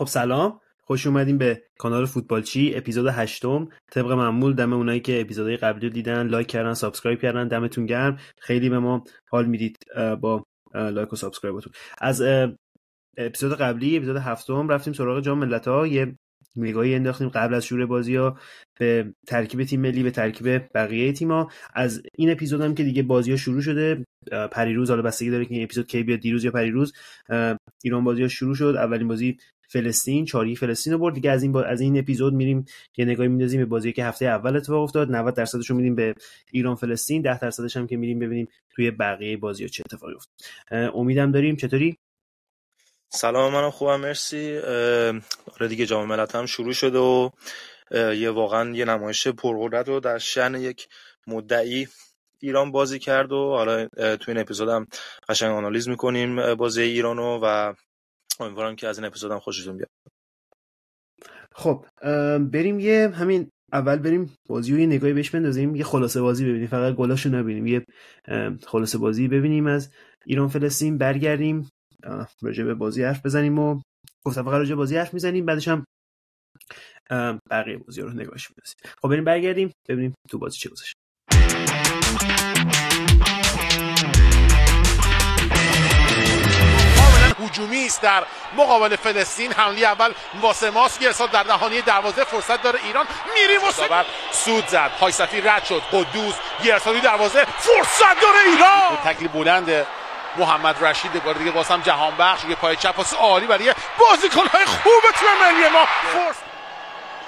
خب سلام، خوش اومدیم به کانال فوتبالچی اپیزود 8. طبق معمول دم اونایی که اپیزودهای قبلی رو دیدن لایک کردن، سابسکرایب کردن، دمتون گرم. خیلی به ما حال میدید با لایک و سابسکرایبتون. از اپیزود قبلی، اپیزود 7 رفتیم سراغ جام ملت‌ها، یه نگاهی انداختیم قبل از شروع بازی‌ها به ترکیب تیم ملی، به ترکیب بقیه تیم‌ها. از این اپیزود هم که دیگه بازی‌ها شروع شده، پریروز، حالا بستگی داره که این اپیزود کی بیاد، دیروز یا پریروز، ایران بازی‌ها شروع شد. اولین بازی فلسطین 4 فلسطین رو برد. دیگه از این اپیزود میریم یه نگاهی میندازیم به بازی که هفته اول اتفاق افتاد. 90% رو میدیم به ایران فلسطین، 10% هم که میریم ببینیم توی بقیه بازی‌ها چه اتفاقی افتاد. امیدم داریم. چطوری؟ سلام، منم خوبم، مرسی. آره دیگه جام ملت‌ها هم شروع شده و واقعا یه نمایش پرقدرت رو در شأن یک مدعی ایران بازی کرد و حالا تو این اپیزودم قشنگ آنالیز می‌کنیم بازی ایرانو و امیدوارم که از این اپیزودم خوشتون بیاد. خب بریم اول بریم بازی رو یه نگاهی بهش بندازیم، یه خلاصه بازی ببینیم، فقط گلاشو نبینیم، یه خلاصه بازی ببینیم از ایران فلسطین، برگردیم راجع به بازی حرف بزنیم و گفتم فقط راجع به بازی حرف میزنیم، بعدش هم بقیه بازی رو نگاهش میندازیم. خب بریم برگردیم ببینیم تو بازی چه گذشت. هجومی است در مقابل فلسطین. حمله اول واسه ماست، ارسال در دهانی دروازه، فرصت داره ایران، میری واسه سود زد، های صفی رد شد، قدوس ارسالی دروازه، فرصت داره ایران، تکلی بلند محمد رشید، بار دیگه واسم جهان بخش، یه پای چپ واسه عالی برای بازیکن‌های خوب تیم ملی ما.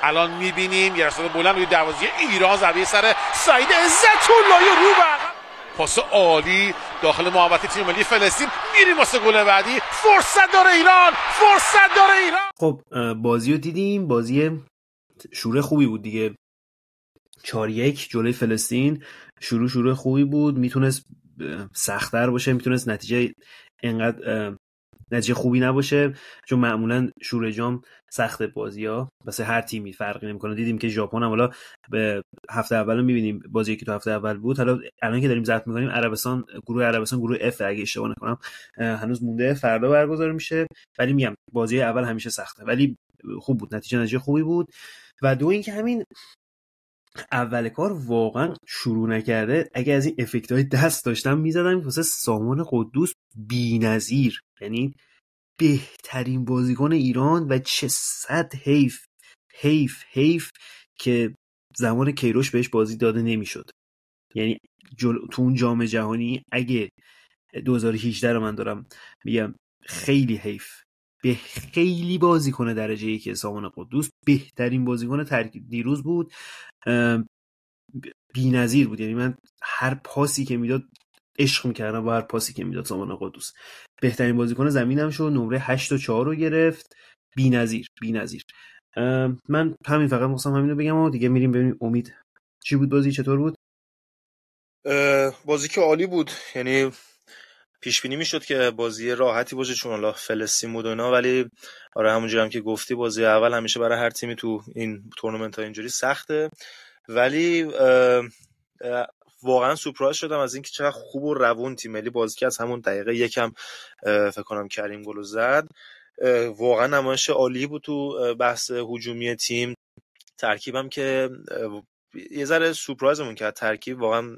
الان می‌بینیم ارسال بلند روی دروازه ایران، ضربه سر سعید عزت الله رو به پاس عالی داخل محوطه تیم ملی فلسطین، میریم واسه گل بعدی، فرصت داره ایران، فرصت داره ایران. خب بازی رو دیدیم، بازی شروع خوبی بود دیگه، 4-1 جلوی فلسطین. شروع خوبی بود، میتونست سخت‌تر باشه، میتونست نتیجه اینقدر نتیجه خوبی نباشه، چون معمولا شروع جام سخت بازی‌ها واسه هر تیمی فرقی نمی‌کنه. دیدیم که ژاپن هم حالا به هفته اول می‌بینیم بازی که تو هفته اول بود، حالا الان که داریم ضبط می‌کنیم گروه عربستان F اگه اشتباه نکنم هنوز مونده، فردا برگزار میشه، ولی میگم بازی اول همیشه سخته، ولی خوب بود، نتیجه خوبی بود. و دو اینکه همین اول کار واقعا شروع نکرده، اگه از این افکت‌های دست داشتم میزدم واسه سامان قدوس، بی‌نظیر، یعنی بهترین بازیکن ایران و چه صد حیف که زمان کیروش بهش بازی داده نمیشد. یعنی تو اون جام جهانی اگه 2018 رو من دارم میگم، خیلی حیف، به خیلی بازیکن درجه 1 سامان قدوس بهترین بازیکن دیروز بود، بی‌نظیر بود. یعنی من هر پاسی که میداد عشق میکردم با هر پاسی که میداد سامان قدوس. بهترین بازیکن زمینم شد، نمره 8 و 4 رو گرفت، بی‌نظیر. من همین فقط می‌خواستم همین رو بگم و دیگه میریم ببینیم امید چی بود، بازی چطور بود. بازی که عالی بود، یعنی پیش بینی میشد که بازی راحتی باشه چون الله فلسطین بود و اینا، ولی آره همونجوری هم که گفتی بازی اول همیشه برای هر تیمی تو این تورنمنت ها اینجوری سخته، ولی واقعا سورپرایز شدم از اینکه چقدر خوب و روون تیم ملی بازی کرد. از همون دقیقه یکم فکر کنم کریم گل زد. واقعا نمایش عالی بود تو بحث هجومی تیم. ترکیبم که یه ذره سورپرایزمون کرد، ترکیب واقعا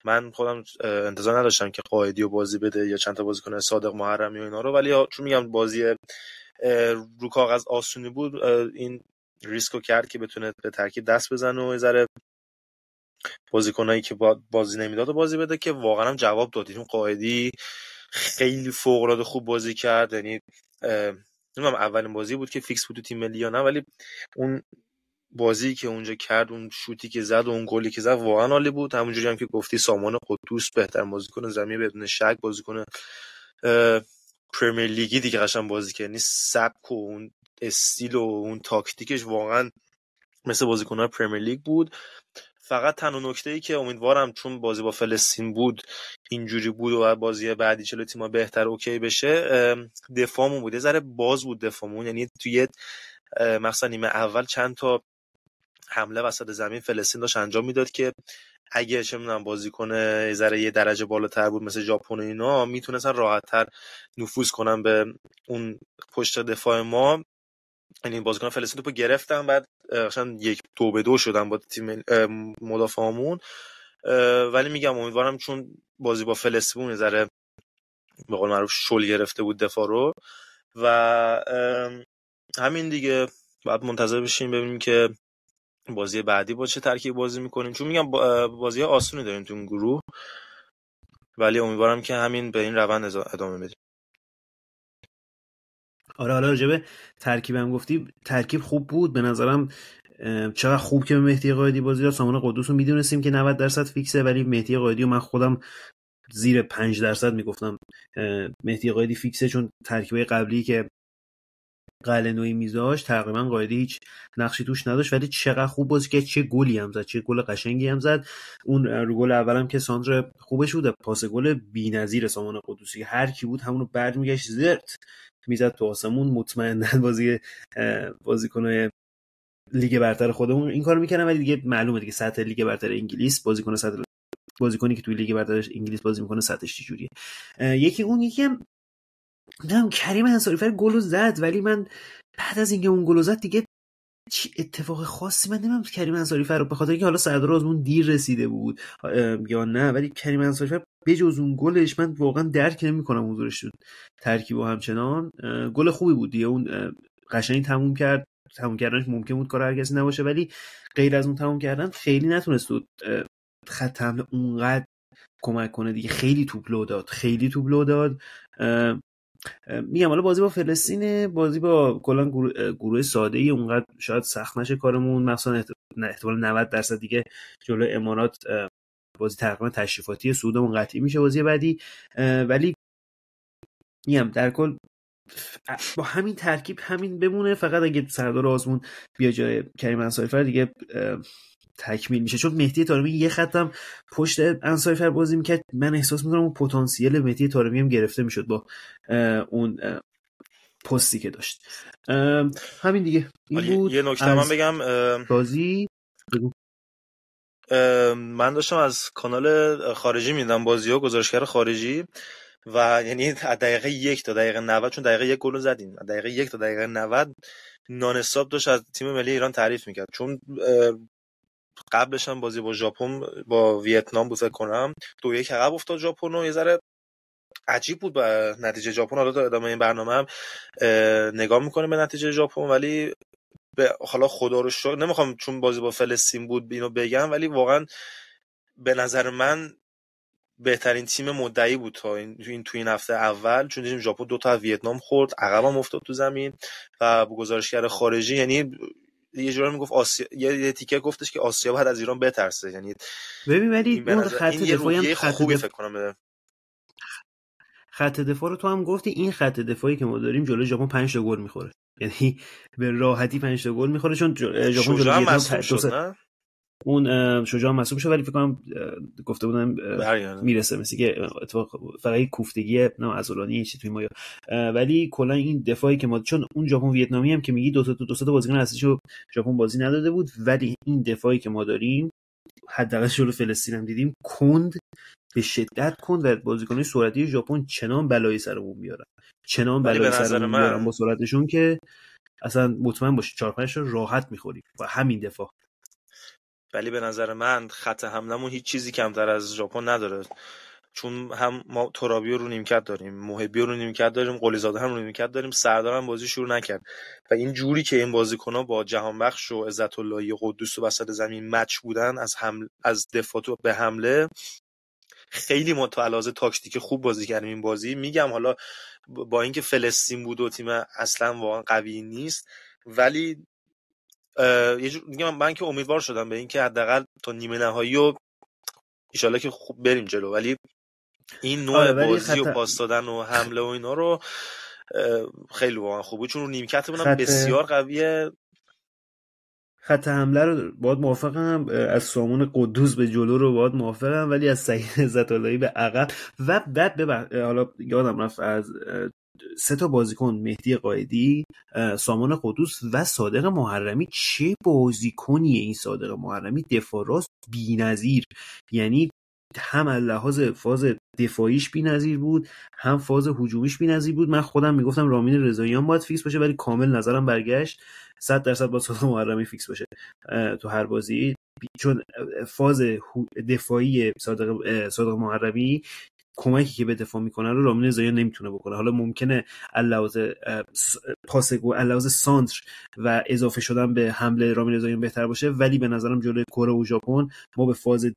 من خودم انتظار نداشتم که قائدی رو بازی بده یا چند تا بازیکن صادق محرمی و اینا رو، ولی چون میگم بازی رو کاغذ آسونی بود، این ریسکو کرد که بتونه به ترکیب دست بزنه و یه ذره بازیکنایی که بازی نمیداد و بازی بده، که واقعا هم جواب داد. اون قائدی خیلی فوق العاده خوب بازی کرد، یعنی نمیدونم اولین بازی بود که فیکس بود تو تیم ملی یا نه، ولی اون بازی که اونجا کرد، اون شوتی که زد و اون گلی که زد واقعا عالی بود. همونجوری هم که گفتی سامان قدوس بهترین بازیکن زمین بدون شک، بازیکن پرمیر لیگی دیگه قشنگ بازی کرد، یعنی سبک و اون استیل و اون تاکتیکش واقعا مثل بازیکن‌های پرمیر لیگ بود. فقط تنها نکته‌ای که امیدوارم چون بازی با فلسطین بود اینجوری بود و بازی بعدی چلو تیم‌ها بهتر اوکی بشه، دفاعمون بود، یه ذره باز بود دفاعمون، یعنی توی مثلا نیمه اول چند تا حمله وسط زمین فلسطین داشت انجام میداد که اگه چه میدونم بازیکن یه درجه بالاتر بود مثل ژاپن و اینا، میتونستن راحت‌تر نفوذ کنن به اون پشت دفاع ما. یعنی بازیکن فلسطین توپو گرفتن، بعد مثلا 1-2 شدن با تیم مدافعمون. ولی میگم امیدوارم، چون بازی با فلسطین ذره به قول معروف شل گرفته بود دفاع رو و همین دیگه. بعد منتظر بشیم ببینیم که بازی بعدی با چه ترکیب بازی میکنیم، چون میگم بازی آسونی داریم تو اون گروه، ولی امیدوارم که همین به این روند ادامه بدیم. آره حالا راجبه ترکیبم گفتی، ترکیب خوب بود به نظرم. چقدر خوب که مهدی قائدی بازی داد. سامان قدوس رو میدونستیم که 90% فیکسه، ولی مهدی قائدی رو من خودم زیر 5% میگفتم مهدی قائدی فیکسه، چون ترکیبای قبلی که قلعه‌نویی میذاشت تقریبا قائدی هیچ نقشی توش نداشت، ولی چقدر خوب بازی کرد، چه گلی هم زد، چه گل قشنگی هم زد. اون رو گل اولم که ساندر خوبش بود، پاس گل بی‌نظیر سامان قدوسی، هر کی بود همونو برمیگشت زرت میزد تو آسمون. مطمئنا بازیکن‌های لیگ برتر خودمون این کارو میکردن، ولی دیگه معلومه دیگه سطح لیگ برتر انگلیس، بازیکنی که توی لیگ برتر انگلیس بازی میکنه سطحش چجوریه. یکی هم نمیدونم کریم انصاریفر گل زد، ولی من بعد از اینکه اون گل زد دیگه چی اتفاق خاصی من نمیدونم کریم انصاریفر رو، به خاطر اینکه حالا سردار آزمون دیر رسیده بود یا نه، ولی کریم انصاریفر بجز اون گلش من واقعا درک نمیکنم حضورش شد ترکیب و همچنان. گل خوبی بود دیگه، اون قشنگ تموم کردنش ممکن بود کار هر کسی نباشه، ولی غیر از اون تموم کردن خیلی نتونست خط حمله اونقدر کمک کنه دیگه. خیلی توپ لو داد. میگم حالا بازی با فلسطین، بازی با کلا گروه ساده‌ای اونقدر شاید سخت نشه کارمون، مثلا احتمال 90% دیگه جلوی امارات بازی تقریبا تشریفاتی سودمون قطعی میشه بازی بعدی. ولی میگم در کل با همین ترکیب همین بمونه، فقط اگه سردار آزمون بیا جای کریم انصاریفر دیگه تکمیل میشه، چون مهدی طارمی یه خطم پشت انصاریفر بازی میکرد، من احساس میکنم اون پتانسیل مهدی طارمی هم گرفته میشد با اون پستی که داشت. همین دیگه این بود. یه نکته من بگم بازی من داشتم از کانال خارجی میدیدم بازیو، گزارشگر خارجی، و یعنی از دقیقه 1 تا دقیقه 90، چون دقیقه 1 گل زدیم، از دقیقه 1 تا دقیقه 90 نان استاپ داشت از تیم ملی ایران تعریف میکرد، چون قبلش هم بازی با ژاپن با ویتنام بود فکر کنم 2-1 عقب افتاد ژاپن و یه ذره عجیب بود با نتیجه ژاپن. حالا تا ادامه این برنامه هم نگاه میکنیم به نتیجه ژاپن، ولی حالا خدا رو شکر نمیخوام چون بازی با فلسطین بود اینو بگم، ولی واقعا به نظر من بهترین تیم مدعی بود تا این هفته اول، چون دیدیم ژاپن 2 تا از ویتنام خورد، عقبم افتاد تو زمین و گزارشگر خارجی یعنی یه جوری میگفت آسیا، یه تیکه گفتش که آسیا باید از ایران بترسه. یعنی ببین ولی اون خط دفاعی هم خوبی فکر کنم خط دفاع رو تو هم گفتی، این خط دفاعی که ما داریم جلوی ژاپن 5 تا گل میخوره، یعنی به راحتی 5 تا گل میخوره، چون ژاپن جلوی ویتنام اون شجاع مصدوم شد، ولی فکر کنم گفته بودم میرسه، مثل که اتفاق فقط کوفتگی عضلانی چیزی توی ما، ولی کلا این دفاعی که ما، چون اون ژاپن ویتنامی هم که میگی دو تا بازیکن اصلیشو ژاپن بازی نداده بود، ولی این دفاعی که ما داریم حداقل جلوی فلسطین هم دیدیم کند، به شدت کند، و بازیکنای سرعتی ژاپن چنان بلایی سرمون میارن با سرعتشون که اصلا مطمئن باشید 4-5 تا راحت میخوریم با همین دفاع. ولی به نظر من خط حمله‌مون هیچ چیزی کمتر از ژاپن نداره، چون هم ما ترابی رو نیمکت داریم، محبی رو نیمکت داریم، قلیزاده هم رو نیمکت داریم، سردار هم بازی شروع نکرد و این جوری که این بازیکن‌ها با جهانبخش و عزت اللهی قدوس و وسط زمین مچ بودن از دفاع به حمله، خیلی ما تا علاوه تاکتیک خوب بازی کردیم این بازی. میگم حالا با اینکه فلسطین بود و تیم اصلا واقعا قوی نیست، ولی یه جور میگم من که امیدوار شدم به اینکه حداقل تا نیمه نهایی و ان شاءالله که خوب بریم جلو، ولی این نوع بازی و پاس دادن و حمله و اینا رو خیلی واقعا خوبه، چون رو نیمکتمون هم بسیار قویه. خط حمله رو باید موافقم، از سامان قدوس به جلو رو باید موافقم، ولی از سعید عزت اللهی به عقب و بعد حالا یادم رفت از 3 تا بازیکن، مهدی قائدی، سامان قدوس و صادق محرمی. چه بازیکنیه این صادق محرمی، دفاع راست بی‌نظیر، یعنی هم از لحاظ فاز دفاعیش بی‌نظیر بود، هم فاز هجومیش بی‌نظیر بود. من خودم میگفتم رامین رضاییان باید فیکس باشه، ولی کامل نظرم برگشت 100% با صادق محرمی فیکس باشه تو هر بازی، چون فاز دفاعی صادق محرمی کمکی که به دفاع میکنه رو رامین رضاییان نمیتونه بکنه. حالا ممکنه لحاظ پاس گل، لحاظ سانتر و اضافه شدن به حمله رامین رضاییان بهتر باشه، ولی به نظرم جلوی کره و ژاپن ما به فاز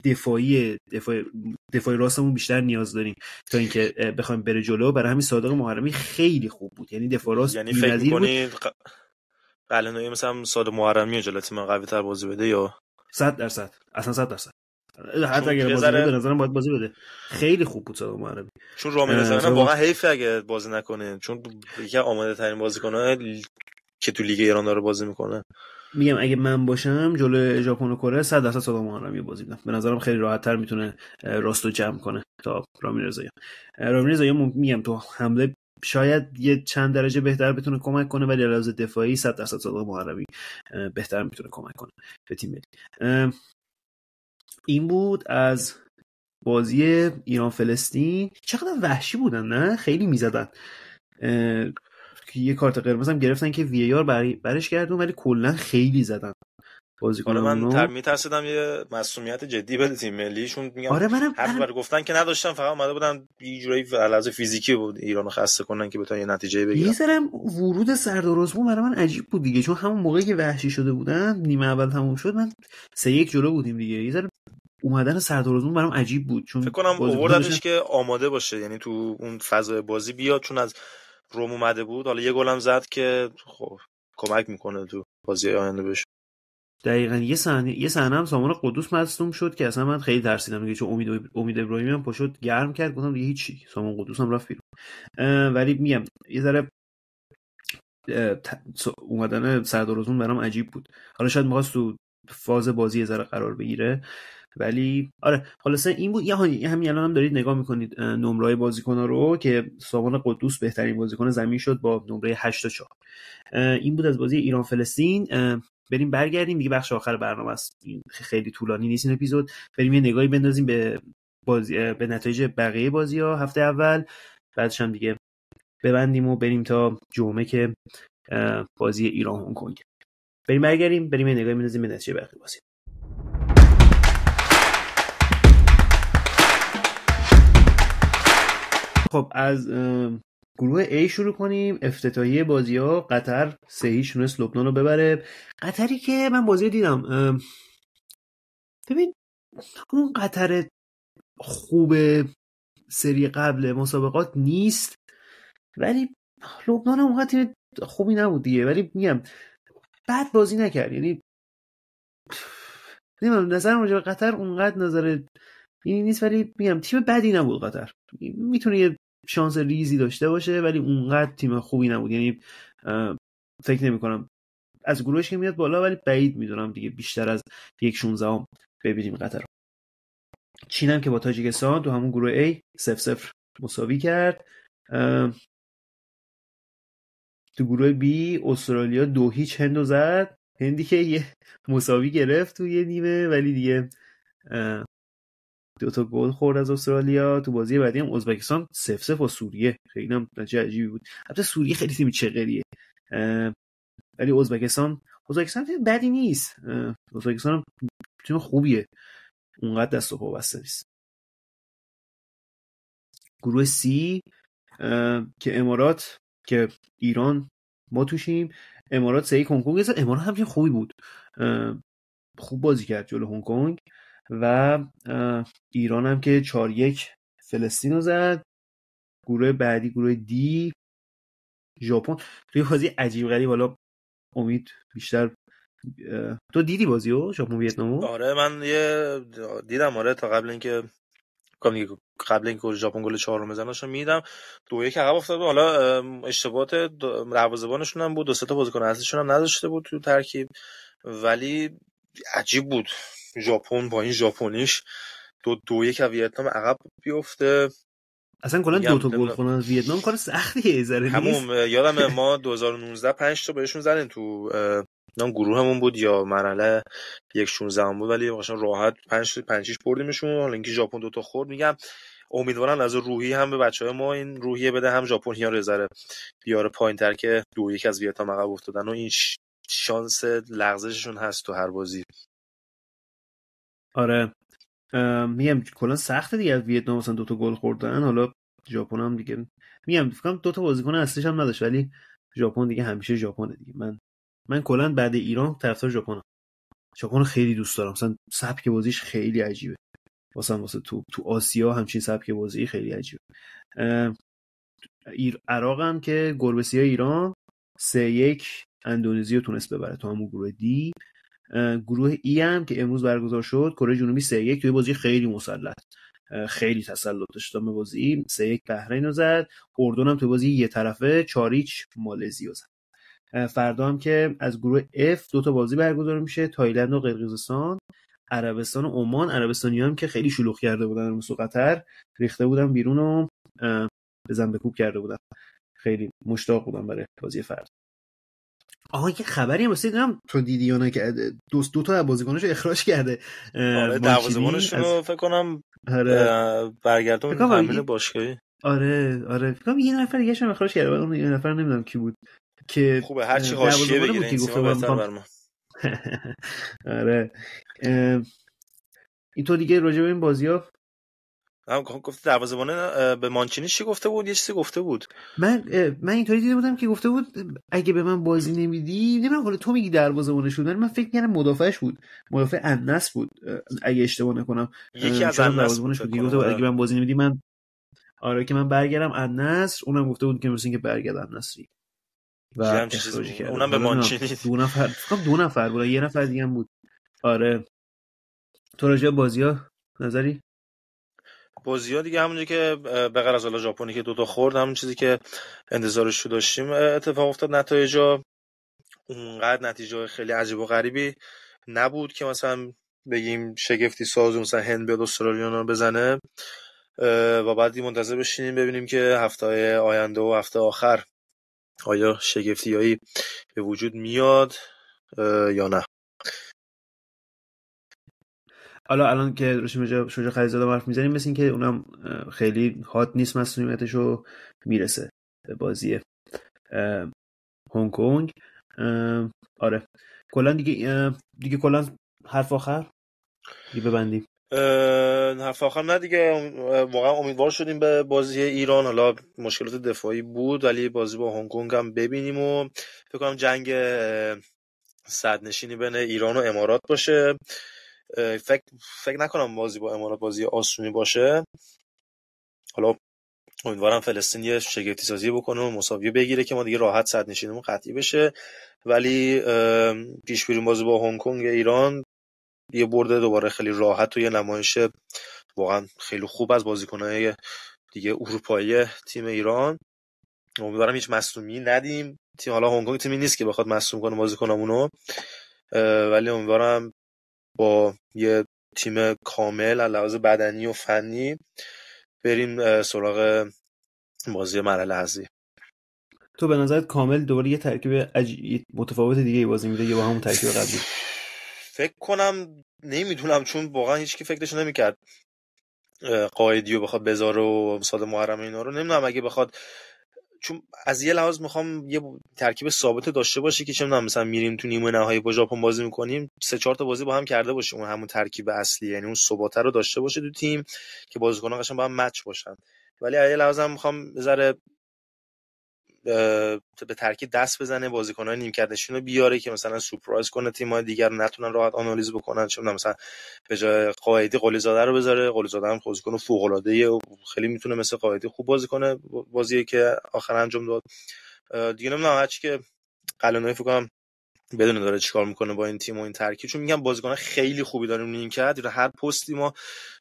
دفاعی راستمون بیشتر نیاز داریم تا اینکه بخوایم بره جلو. برای همین صادق محرمی خیلی خوب بود، یعنی دفاع راست یعنی فکر می‌کنید قلنوی مثلا صادق محرمی جلوی تیم قوی‌تر بازی بده یا 100%؟ اصلا 100%. حتی اگر بازی بده به نظرم باید بازی بده. خیلی خوب بود صادق محرمی، چون رامین رضاییان واقعا حیفه اگه بازی نکنه، چون یکی آماده ترین بازیکن‌ها که تو لیگ ایران داره بازی میکنه. میگم اگه من باشم جلوی ژاپن و کره 100% صادق محرمی بازی میدم. به نظرم خیلی راحت‌تر میتونه راستو جمع کنه تا رامین رضاییان. رامین رضاییان میگم تو حمله شاید یه چند درجه بهتر بتونه کمک کنه، ولی علاوه دفاعی 100% صادق محرمی بهتر میتونه کمک کنه به تیم ملی. این بود از بازی ایران فلسطین. چقدر وحشی بودن، نه خیلی میزدن. یه کارت قرمز هم گرفتن که وی آر برش گردون، ولی کلا خیلی زدن بازیکنانو. من میترسیدم یه معصومیت جدی بده تیم ملیشون. میگم آره حرف بر گفتن که نداشتم، فقط اومده بودن یه جوری لحاظ فیزیکی بود ایرانو خسته کنن که بتونن یه نتیجه بگیرن. یه ذره ورود سردار عثمان برای من عجیب بود دیگه، چون همون موقعی که وحشی شده بودن نیمه اول تموم شد من 3-1 جلو بودیم دیگه. یه ذره اومدن سردار عثمان برام عجیب بود، چون فکر کنم آوردنش که آماده باشه، یعنی تو اون فضای بازی بیاد، چون از روم اومده بود. حالا یه گل هم زد که خب کمک میکنه تو بازی آینده بشه. دقیقاً یه صحنه هم سامان قدوس مصدوم شد که اصلا من خیلی ترسیدم دیگه، چون امید ابراهیمی هم پاشد گرم کرد، گفتم دیگه هیچی، سامان قدوس هم رفت بیرون. ولی میگم یه ذره اومدن سردار عثمان برام عجیب بود. حالا شاید می‌خواست تو فاز بازی یه ذره قرار بگیره، ولی آره خلاصه این بود. همین الان هم دارید نگاه میکنید نمره‌های بازیکن‌ها رو که سامان قدوس بهترین بازیکن زمین شد با نمره 8-4. این بود از بازی ایران فلسطین. بریم برگردیم دیگه، بخش آخر برنامه است، خیلی طولانی نیست این اپیزود. بریم یه نگاهی بندازیم به به نتایج بقیه بازی‌ها هفته اول، بعدش هم دیگه ببندیم و بریم تا جمعه که بازی ایران هنگ کنگ. بریم برگردیم، بریم یه نگاهی بندازیم به نتیجه بقیه بازی. خب از گروه A شروع کنیم. افتتاحیه بازی‌ها قطر 3-0 تونست لبنان رو ببره. قطری که من بازی دیدم، ببین اون قطر خوب سری قبل مسابقات نیست، ولی لبنان هم اونقدر خوبی نبود دیگه. ولی میگم بعد بازی نکرد، یعنی نمیدونم نظرم راجع به قطر اونقدر نظر این نیست، ولی میگم تیم بدی نبود قطر. میتونه یه شانس ریزی داشته باشه، ولی اونقدر تیم خوبی نبود. یعنی فکر نمی کنم از گروهش که میاد بالا، ولی بعید میدونم دیگه بیشتر از 1/16 ببینیم قطر. چین هم که با تاجیکستان تو همون گروه A 0-0 مساوی کرد. تو گروه B استرالیا 2-0 هندو زد. هندی که یه مساوی گرفت تو یه نیمه، ولی دیگه 2 گل خورد از استرالیا. تو بازی بعدی هم ازبکستان 0-0 با سوریه، خیلی هم نتیجه عجیبی بود. البته سوریه خیلی تیم چغریه، ولی ازبکستان تیم بدی نیست. ازبکستان تیم خوبیه، اونقدر دست و پا بسته نیست. گروه C که امارات که ایران ما توشیم، امارات 3-1 هنگ کنگ زد. امارات هم تیم خوبی بود، خوب بازی کرد جلو هنگ کنگ، و ایران هم که 4-1 فلسطین رو زد. گروه بعدی گروه دی ژاپن، توی بازی عجیب غریب. حالا امید بیشتر تو دیدی بازیو ژاپن ویتنامو؟ آره من یه دیدم، آره تا قبل اینکه ژاپن گل 4 رو بزنه میدم 2-1 عقب افتاد. حالا اشتباهات دروازه‌بانشون هم بود، 2 تا بازیکن اصلیشون هم نداشته بود تو ترکیب، ولی عجیب بود ژاپن با این ژاپنیش 2-1 ویتنام عقب بیفته. اصلا کلا 2 گل خوردن از ویتنام کار سختیه، ذره نیست. همون یادم ما 2019 5 تا بهشون زدن تو نام گروهمون بود یا مرحله 1/16 بود، ولی قشنگ راحت 5-6 بردیمشون. حالا اینکه ژاپن 2 تا خورد، میگم امیدوارم از روحی هم به بچهای ما این روحیه بده، هم ژاپنیا رو ذره بیاره پایین‌تر که 2-1 از ویتنام عقب افتادن و این شانس لغزششون هست تو هر بازی. آره میگم کلا سخته دیگه از ویتنام مثلا 2 تا گل خوردن. حالا ژاپن هم دیگه میگم فکر کنم 2 تا بازیکن اصلیش هم نداشت، ولی ژاپن دیگه همیشه ژاپنه دیگه. من کلا بعد ایران طرفدار ژاپنم. ژاپن خیلی دوست دارم، مثلا سبک بازیش خیلی عجیبه، واسه تو آسیا همچین سبک بازی خیلی عجیبه. عراق هم که گربه ایران 3-1 اندونزی تونست ببره تو همون گروه دی. گروه ای هم که امروز برگزار شد کره جنوبی 3-1 توی بازی خیلی مسلط، خیلی تسلط داشت به بازی، 3-1 بحرین رو زد. اردن هم توی بازی یه طرفه 4-0 مالزی رو زد. فردا هم که از گروه F 2 تا بازی برگزار میشه، تایلند و قرقیزستان، عربستان و عمان. عربستانی هم که خیلی شلوغ کرده بودن مثل قطر، ریخته بودن بیرون و بزن به کوب کرده بودن، خیلی مشتاق بودم برای بازی فردا. یه خبری هم واسه دیدم تو دیدی یا نه که 2 تا از بازیکناشو اخراج کرده. آره دروازه‌بانشون رو فکر کنم برگردون تمرین باشگاهی. آره فکر کنم یه نفر دیگه هم اخراج کرده، اون یه نفر نمیدونم کی بود که خوبه هر چی حاشیه بگیره این تیم بهتر بر ما. آره این تو دیگه راجع به این بازی‌ها هم گفت دروازه‌بان به مانچینی چی گفته بود؟ یه چیزی گفته بود. من اینطوری دیده بودم که گفته بود اگه به من بازی نمیدی، نمیدونم حالا تو میگی دروازه‌بانش بود، من فکر می‌کردم مدافعش بود، مدافع النصر بود اگه اشتباه نکنم، یکی از دروازه‌بانش بود. گفته بود اگه من بازی نمیدی من که من برگردم النصر. اونم گفته بود که مثلا که برگردم النصری و اخراج کرد. اونم به مانچینی 2 نفر بود، یه نفر دیگه هم بود. آره تو راجع به بازی‌ها نظری؟ بازی‌ها دیگه همونجوری که به غیر از حالا ژاپنی که 2 تا خورد، همون چیزی که انتظارش رو داشتیم اتفاق افتاد. نتایجا اونقدر نتیجه خیلی عجیب و غریبی نبود که مثلا بگیم شگفتی ساز، مثلا هند بیاد استرالیا رو بزنه و بعد منتظر بشینیم ببینیم که هفته‌های آینده و هفته آخر آیا شگفتیایی به وجود میاد یا نه. حالا الان که روشن شجاع خلیزاده حرف میزنیم مثل این که اونم خیلی هات نیست، مسئولیتشو میرسه به بازی هنگ کنگ. آره کلا دیگه کلا حرف آخر دیگه ببندیم. حرف آخر نه دیگه، واقعا امیدوار شدیم به بازی ایران. حالا مشکلات دفاعی بود ولی بازی با هنگ کنگ هم ببینیم و فکر کنم جنگ صدرنشینی بین ایران و امارات باشه. فکر نکنم بازی با امارات بازی آسونی باشه. حالا امیدوارم فلسطین یه شگفتی سازی بکنه و مساوی بگیره که ما دیگه راحت صدرنشینیمون قطعی بشه، ولی پیش بریم بازی با هنگ کنگ ایران یه برده دوباره خیلی راحت و یه نمایش واقعا خیلی خوب از بازیکن‌های دیگه اروپایی تیم ایران. امیدوارم هیچ مصدومی ندیم. تیم حالا هنگ کنگ تیمی نیست که بخواد مصدوم کنه بازیکنامونو، ولی امیدوارم با یه تیم کامل از لحاظ بدنی و فنی بریم سراغ بازی مرحله حذفی. تو به نظرت کامل دوباره یه ترکیب متفاوت دیگه بازی میده یا با همون ترکیب قبلی؟ فکر کنم نمیدونم، چون واقعا هیچکی فکرش نمیکرد قائدی رو بخواد بذاره و صاد محرم اینا رو. نمیدونم اگه بخواد، چون از یه لحاظ میخوام یه ترکیب ثابت داشته باشه که چه میدونم مثلا میریم تو نیمه نهایی با ژاپن بازی میکنیم 3-4 تا بازی با هم کرده باشیم، اون همون ترکیب اصلی، یعنی اون ثبات رو داشته باشه تو تیم که بازیکن‌ها قشنگ با هم مچ باشن. ولی از یه لحاظ هم میخوام بذاره به ترکیب دست بزنه، بازیکن‌های نیمکت نشین رو بیاره که مثلا سورپرایز کنه تیم‌های دیگر نتونن راحت آنالیز بکنن. چون مثلا به جای قائدی قلیزاده رو بذاره، قلیزاده هم بازیکن فوق‌العاده‌ایه و خیلی میتونه مثل قائدی خوب بازی کنه، بازیه که آخر انجام داد. دیگه نمیدونم هرچی که قلنوی فکر کنم بدون داره چیکار میکنه با این تیم و این ترکیب، چون میگم بازیکن خیلی خوبی داریم نیمکت، هر پستی ما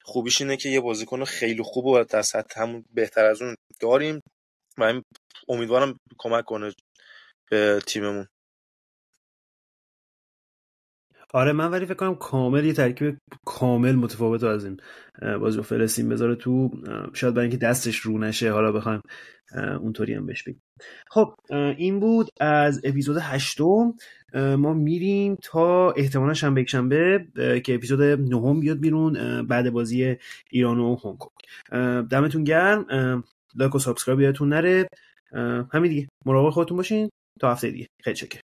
خوبیش اینه که یه بازیکن خیلی خوب و در سطح همون بهتر از اون داریم و امیدوارم کمک کنه به تیممون. آره من ولی فکر کنم کامل یه ترکیب کامل متفاوت از این بازی با فلسطین بذاره تو، شاید برای اینکه دستش رو نشه حالا بخوایم اونطوری هم بهش بگیم. خب این بود از اپیزود 8. ما میریم تا احتمالا شنبه که اپیزود 9 بیاد بیرون بعد بازی ایران و هنگ کنگ. دمتون گرم. لایک و سابسکرایب یادتون نره. همین دیگه، مراقب خودتون باشین تا هفته دیگه. خیلی شکر.